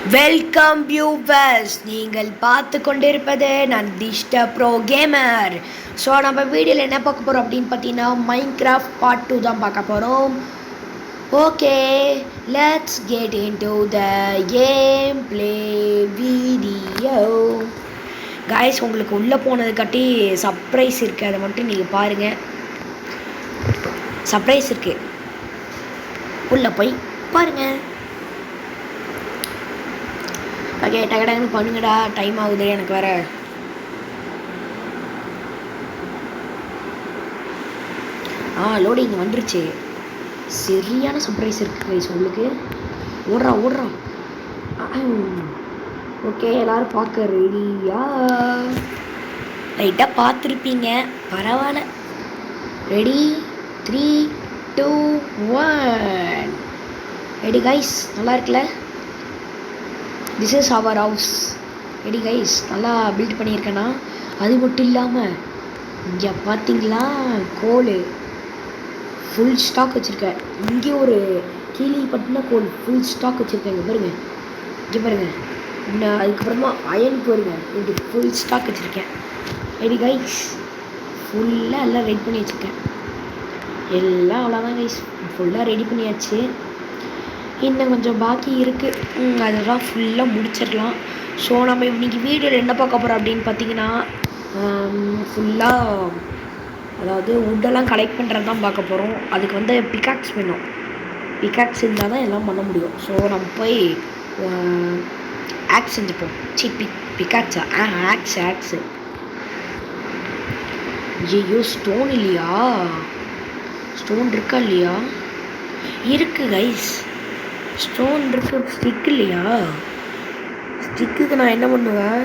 Welcome viewers, நீங்கள் பார்த்து கொண்டிருப்பது நான் திஷ்ட ப்ரோ கேமர். ஸோ நம்ம வீடியோவில் என்ன பார்க்க போகிறோம் அப்படின்னு பார்த்தீங்கன்னா மைன்கிராஃப்ட் பார்ட் 2 தான் பார்க்க போகிறோம். Okay, let's get into the game play video. Guys, உங்களுக்கு உள்ளே போனது காட்டி சர்ப்ரைஸ் இருக்குது, அதை மட்டும் நீங்கள் பாருங்கள். சர்ப்ரைஸ் இருக்குது, உள்ளே போய் பாருங்கள். ஓகே, டகடன்னு பண்ணுங்கடா, டைம் ஆகுது எனக்கு வேற. லோடிங் வந்துருச்சு. சரியான சர்ப்ரைஸ் இருக்குது கைஸ் உங்களுக்கு. ஓடுறா. ஓகே, எல்லோரும் பார்க்க ரெடியா? லைட்டாக பார்த்துருப்பீங்க, பரவாயில்ல. ரெடி, 3, 2, 1. ரெடி கைஸ், நல்லா இருக்குல்ல? This is our house. Ready guys, நல்லா பில்ட் பண்ணியிருக்கேன்னா. அது மட்டும் இல்லாமல் இங்கே பார்த்தீங்களா, கோல் ஃபுல் ஸ்டாக் வச்சுருக்கேன். இங்கே ஒரு கீழே பட்டின கோல் ஃபுல் ஸ்டாக் வச்சுருக்கேன். இங்கே பாருங்கள். இன்னும் அதுக்கப்புறமா அயன் பாருங்க, இங்கே ஃபுல் ஸ்டாக் வச்சுருக்கேன். ரெடி கைஸ், ஃபுல்லாக எல்லாம் ரெடி பண்ணி வச்சுருக்கேன். எல்லாம் அவ்வளோதான் கைஸ், ஃபுல்லாக ரெடி பண்ணியாச்சு. இன்னும் கொஞ்சம் பாக்கி இருக்குது, அதெல்லாம் ஃபுல்லாக முடிச்சிடலாம். ஸோ நம்ம இன்றைக்கி வீடியோவில் என்ன பார்க்க போகிறோம் அப்படின்னு பார்த்தீங்கன்னா, ஃபுல்லாக அதாவது வுட்டெல்லாம் கலெக்ட் பண்ணுறது தான் பார்க்க போகிறோம். அதுக்கு வந்து பிகாக்ஸ் வேணும். பிகாக்ஸ் இருந்தால் தான் எல்லாம் பண்ண முடியும். ஸோ நம்ம போய் ஆக்ஸ் செஞ்சுப்போம். பிகாக்ஸா? ஆக்ஸு. ஐயோ, ஸ்டோன் இல்லையா? ஸ்டோன் இருக்கா இல்லையா? இருக்குது கைஸ், ஸ்டோன் இருக்கு. ஸ்டிக் இல்லையா? ஸ்டிக்குக்கு நான் என்ன பண்ணுவேன்?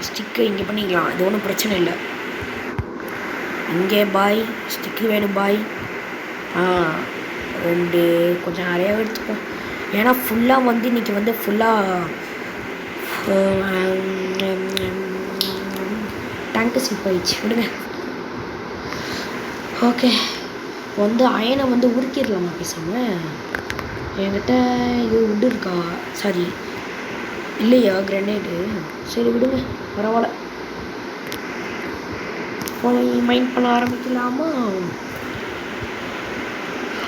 ஸ்டிக்கு இங்கே பண்ணிக்கலாம், இது ஒன்றும் பிரச்சனை இல்லை. இங்கே பாய், ஸ்டிக்கு வேணும் பாய். 2 கொஞ்சம் நிறையா எடுத்துப்போம். ஏன்னா ஃபுல்லாக வந்து இன்றைக்கி வந்து ஃபுல்லாக டேங்க்கு ஸ்லிப் ஆயிடுச்சு, விடுங்க. ஓகே, வந்து அயனை வந்து உருக்கிடலாமா பேசாமல்? என்கிட்ட இது உட்டு இருக்கா? சாரி, இல்லையா கிரனேடு? சரி விடுங்க, பரவாயில்ல. போய் மைண்ட் பண்ண ஆரம்பிக்கலாமா?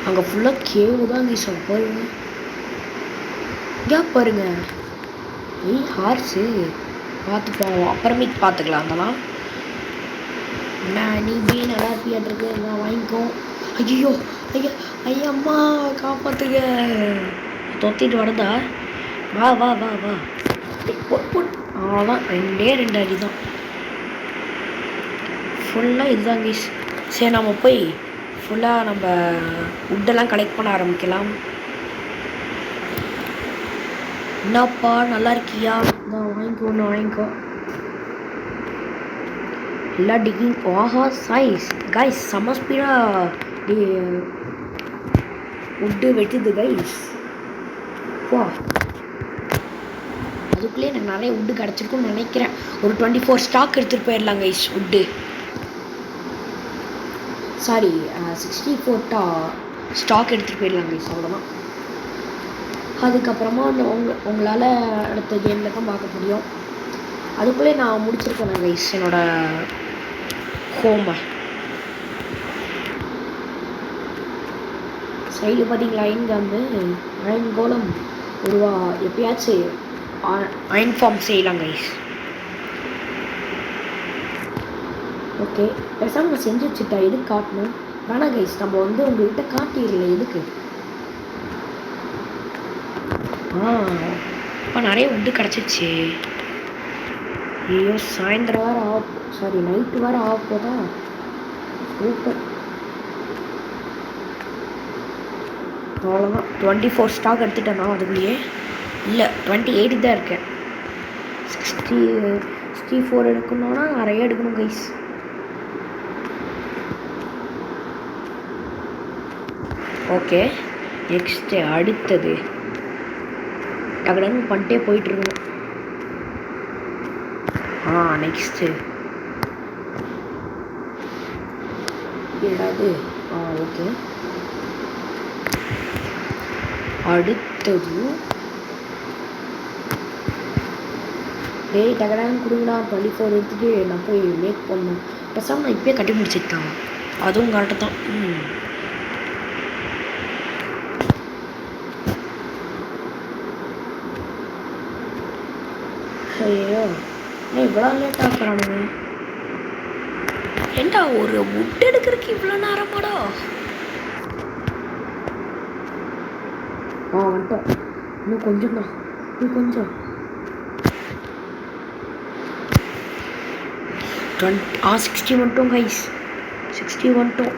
அங்கே ஃபுல்லாக கேவு தான் வீசம் பாருங்க. இங்கே பாருங்க, ஹார்ஸு பார்த்து போவோம், அப்புறமேட்டு பார்த்துக்கலாம். அதெல்லாம் நீ பீன் நல்லா இருப்பியாட்டிருக்கு, நான் வாங்கிக்கோ. ஐயோ, ஐயம்மா காப்பாற்றுங்க, தொத்திட்டு வரதா? வா அவ்வளோதான், 2 அடி தான். ஃபுல்லாக இதுதான் கீஸ். சரி, நம்ம போய் ஃபுல்லாக நம்ம வுட்டெல்லாம் கலெக்ட் பண்ண ஆரம்பிக்கலாம். என்னப்பா நல்லா இருக்கியா? நான் வாங்கிக்கோ. எல்லாம் டிகிங். சைஸ் கைஸ், செம்ம ஸ்பீடாக வுட்டு வெட்டுது கைஸ். வா, அதுக்குள்ளே எனக்கு நிறைய வுட்டு கிடச்சிருக்குன்னு நினைக்கிறேன். ஒரு 24 ஸ்டாக் எடுத்துகிட்டு போயிடலாம் கைஸ். வுட்டு சாரி 64 ஸ்டாக் எடுத்துகிட்டு போயிடலாம் கைஸ், அவ்வளோதான். அதுக்கப்புறமா உங்களால் அடுத்த கேமில் தான் பார்க்க முடியும். அதுக்குள்ளே நான் முடிச்சிருக்கேன் கைஸ் என்னோடய ஹோமை. சைடு பார்த்தீங்களா, இங்கே வந்து அயன் கோலம் உருவா எப்பயாச்சும் அயன் ஃபார்ம் செய்யலாம் கைஸ். ஓகே, பேசாமல் நம்ம செஞ்சு வச்சுட்டா எதுக்கு காட்டணும்? வேணாம் கைஸ், நம்ம வந்து உங்கள்கிட்ட காட்டிடல எதுக்கு. இப்போ நிறைய வுட்டு கிடச்சிச்சு. ஐயோ, சாயந்தரம் வேறு நைட்டு வேறு போதா? சூப்பர். அவ்வளோதான், 24 ஸ்டாக் எடுத்துட்டேன்னா அதுக்குள்ளேயே. இல்லை, 28 தான் இருக்கேன். 64 எடுக்கணுன்னா நிறைய எடுக்கணும் கைஸ். ஓகே, நெக்ஸ்ட்டு அடுத்தது டக்குனு பண்ணிட்டே போயிட்டுருக்கணும். நெக்ஸ்ட்டு ஏதாவது ஓகே, அடுத்தது டேய் டகடான்னு கொடுங்கடா 24 எடுத்துகிட்டு நான் போய் மேக் பண்ணணும். பேசாமல் நான் இப்போயே கட்டி முடிச்சுட்டான். அதுவும் கரெக்டு தான். ஐயோ இவ்வளோ லேட் ஆக்குறானுங்க. ஏண்டா ஒரு முட்டை எடுக்கிறதுக்கு இவ்வளோ நேரமாடா? வந்துட்டோம். இன்னும் கொஞ்சம் தான். இன்னும் கொஞ்சம் 60 வந்துட்டோம் கைஸ். 60 வந்துட்டோம்.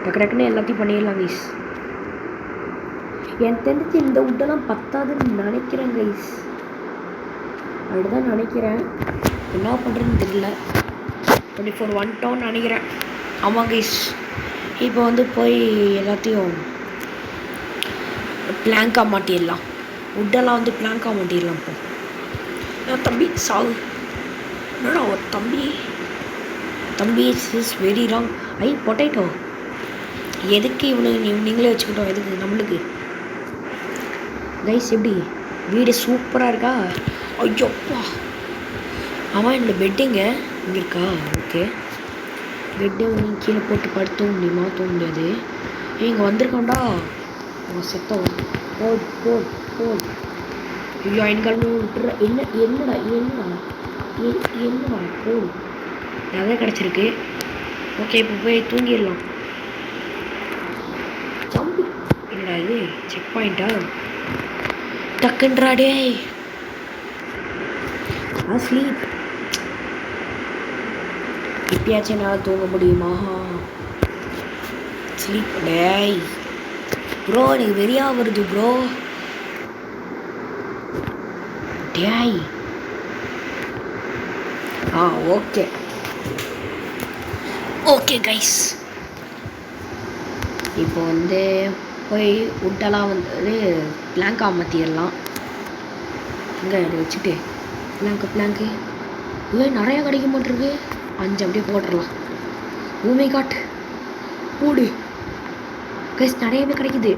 டக்குன்னு எல்லாத்தையும் பண்ணிடலாம் கைஸ். என் தெரிஞ்சு இந்த உட்டெல்லாம் பத்தாதுன்னு நினைக்கிறேன் கைஸ். அப்படிதான் நினைக்கிறேன். என்ன பண்ணுறதுன்னு தெரியல. 24 வந்துட்டோன்னு நினைக்கிறேன். ஆமாம் கைஸ். இப்போ வந்து போய் எல்லாத்தையும் பிளாங்காக மாட்டிடலாம். உட்டெல்லாம் வந்து பிளாங்காக மாட்டிடலாம். இப்போ தம்பி சாவு. என்னடா ஒரு தம்பி இஸ் வெரி ராங். பொட்டேட்டோ எதுக்கு இவனுக்கு நீங்களே வச்சுக்கிட்டோம்? எதுக்கு நம்மளுக்கு? கைஸ் எப்படி வீடு சூப்பராக இருக்கா? ஐயோப்பா. ஆமாம் என்னோட பெட்டுங்க இங்கே இருக்கா? ஓகே. பெட்டை நீ கீழே போட்டு படுத்த முடியுமா? தூங்க முடியாது. இங்கே வந்திருக்கான்டா செத்தம். போட் ஐயோ எனக்கு விட்டுற. என்னடா போடு நிறைய கிடச்சிருக்கு. ஓகே இப்போ போய் தூங்கிடலாம். தம்பி என்னடா இது செக் பாயிண்டா? டக்குன்றாடே ஸ்லீப். இப்பயாச்சும் என்னால் தூங்க முடியுமா? ஸ்லீப். டேய் ப்ரோ எனக்கு வெறியா வருது ப்ரோ. டேய் ஓகே கைஸ். இப்போ வந்து போய் உட்டெல்லாம் வந்து பிளாங்காக மாற்றிடலாம். இங்கே அதை வச்சுட்டு பிளாங்கு நிறையா கிடைக்க மாட்டிருக்கு. 5 அப்படியே போட்டுடலாம். ஓமை காட் போடு கைஸ். நிறையவே கிடைக்குது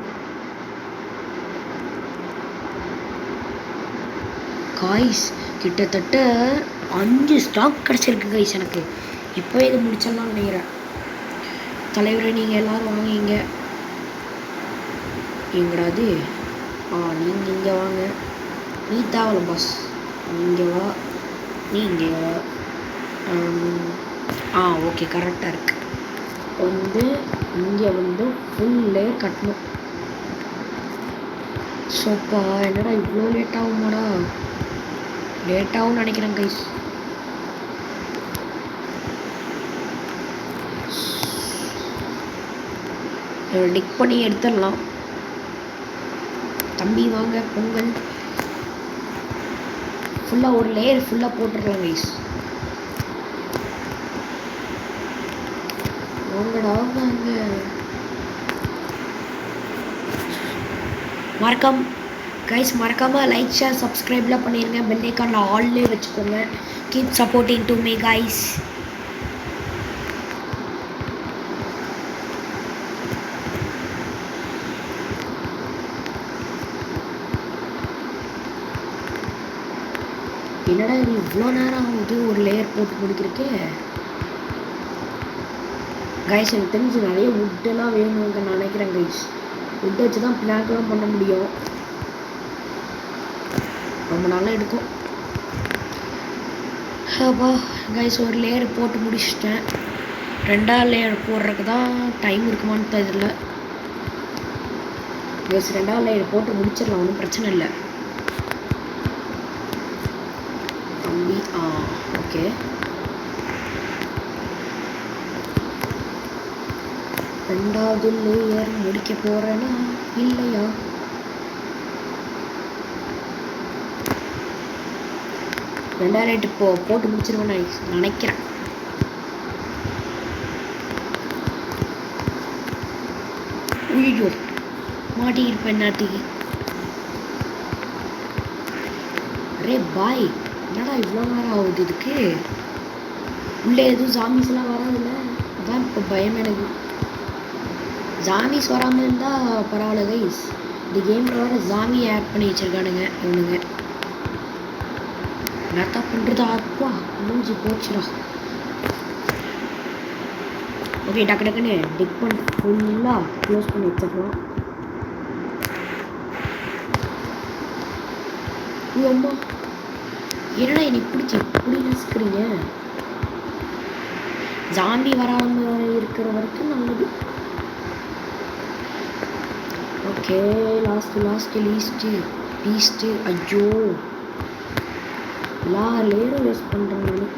காய்ஸ். கிட்டத்தட்ட 5 ஸ்டாக் கிடச்சிருக்கு கைஸ் எனக்கு. இப்போ இதை முடிச்சிடலாம் நினைக்கிறேன். தலைவரை நீங்கள் எல்லோரும் வாங்கிங்க. எங்கடாது? நீங்கள் இங்கே வாங்க. நீ தேவல பாஸ். இங்கே வா. நீ இங்கே வா. ஓகே கரெக்டாக இருக்கு. வந்து இங்கே வந்து ஃபுல் லேயர் கட்டணும். சோப்பா என்னடா இவ்வளோ லேட் ஆகுமாடா? லேட்டாகவும் நினைக்கிறேன் கைஸ். டிக் பண்ணி எடுத்துடலாம். தம்பி வாங்க பொங்கல் ஃபுல்லாக ஒரு லேயர் ஃபுல்லாக போட்டுடலாம் கைஸ். வாங்கடா வாங்க. மறக்காமல் லைக் ஷேர் சப்ஸ்கிரைப்லாம் பண்ணிடுங்க. பெல் ஐக்கானில் ஆல்லே வச்சுக்கோங்க. Keep supporting to me guys. என்னடா இது இவ்வளோ நேரம் ஆகுது ஒரு லேயர் போட்டு முடிக்கிறக்கே? கைஸ் எனக்கு தெரிஞ்சு நிறைய வுட்டெல்லாம் வேணுங்க நினைக்கிறேன் கைஸ். வுட் வச்சு தான் பிளாங்க்லாம் பண்ண முடியும். ரொம்ப நாளாக எடுக்கும். அப்பா கைஸ் ஒரு லேயர் போட்டு முடிச்சிட்டேன். 2ஆவது லேயர் போடுறதுக்கு தான் டைம் இருக்குமான்னு தெரியல கைஸ். 2ஆவது லேயர் போட்டு முடிச்சிடலாம். ஒன்றும் பிரச்சனை இல்லை தம்பி. ஓகே. 2ஆவது லேயர் முடிக்க போகிறேன்னா இல்லையா? ரெண்டாயிரம் இப்போ போட்டு முடிச்சிருவேன்னு நினைக்கிறேன். ஐயோ மாட்டியிருப்பேன் நாட்டிக்கு. அரே பாய் என்னடா இவ்வளோ நேரம் ஆகுது இதுக்கு? உள்ளே எதுவும் ஜாமிஸ்லாம் வராதில்ல? அதான் இப்போ பயம் எனக்கு. ஜாமிஸ் வராமல் இருந்தால் பரவாயில்ல கைஸ். இந்த கேமில் வேறு ஜாமி ஆட் பண்ணி வச்சுருக்கானுங்க இவனுங்க. என்னத்தான் பண்ணுறது அப்பா முடிஞ்சு போச்சுடா. ஓகே டக்கு டக்குன்னு டிக் பண்ணி ஃபுல்லாக க்ளோஸ் பண்ணி வச்சிடலாம். அம்மா என்னடா எனக்கு இப்படி நசுக்கிறீங்க. ஜாம்பி வராமல் இருக்கிற வரைக்கும் நல்லது. Okay last beast. ஐயோ எல்லா லேயரும் வேஸ்ட் பண்ணுறேன்.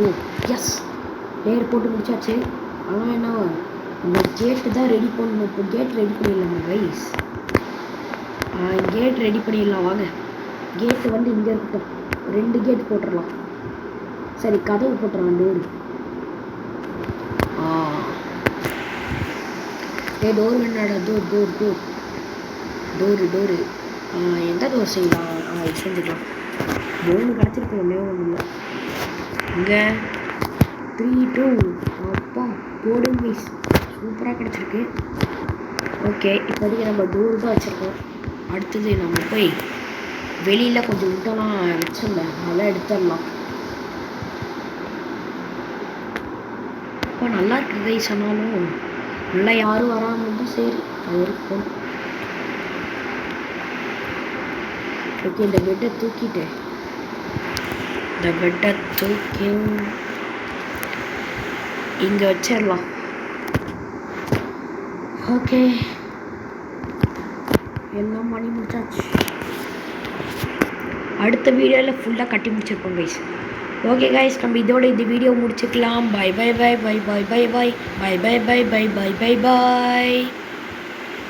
ஓ எஸ் லேயர் போட்டு முடிச்சாச்சு. ஆனால் என்ன இந்த கேட்டு தான் ரெடி பண்ணணும். இப்போ கேட் ரெடி பண்ணிடலாமா கைஸ்? கேட் ரெடி பண்ணிடலாம் வாங்க. கேட்டு வந்து இங்கே இருக்கட்டும். 2 கேட் போட்டுடலாம். சரி கதவு போட்டுடலாம். டோர் வேணாடா. டோரு எந்த டோர் செய்யலாம்? இது செஞ்சுக்கலாம். 3 கிடச்சிருக்கு. ஒன்றே ஒன்றும் இல்லை. இங்கே 3 2 அப்பா போடும் பீஸ் சூப்பராக கிடச்சிருக்கு. ஓகே இப்போதைக்கு நம்ம டோர் தான் வச்சுருக்கோம். அடுத்தது நம்ம போய் வெளியில் கொஞ்சம் விட்டெல்லாம் வச்சிடல, அதெல்லாம் எடுத்துடலாம். இப்போ நல்லா இருக்கு கைஸ். ஆனாலும் நல்லா யாரும் வராமல் தான் சரி அது இருக்கும். ஓகே இந்த பெட்டை தூக்கி இங்கே வச்சிடலாம். ஓகே எல்லாம் பண்ணி முடிச்சாச்சு. அடுத்த வீடியோவில் ஃபுல்லாக கட்டி முடிச்சிருப்போம் கைஸ். ஓகே கைஸ் நம்ம இதோட இந்த வீடியோ முடிச்சுக்கலாம். Bye by.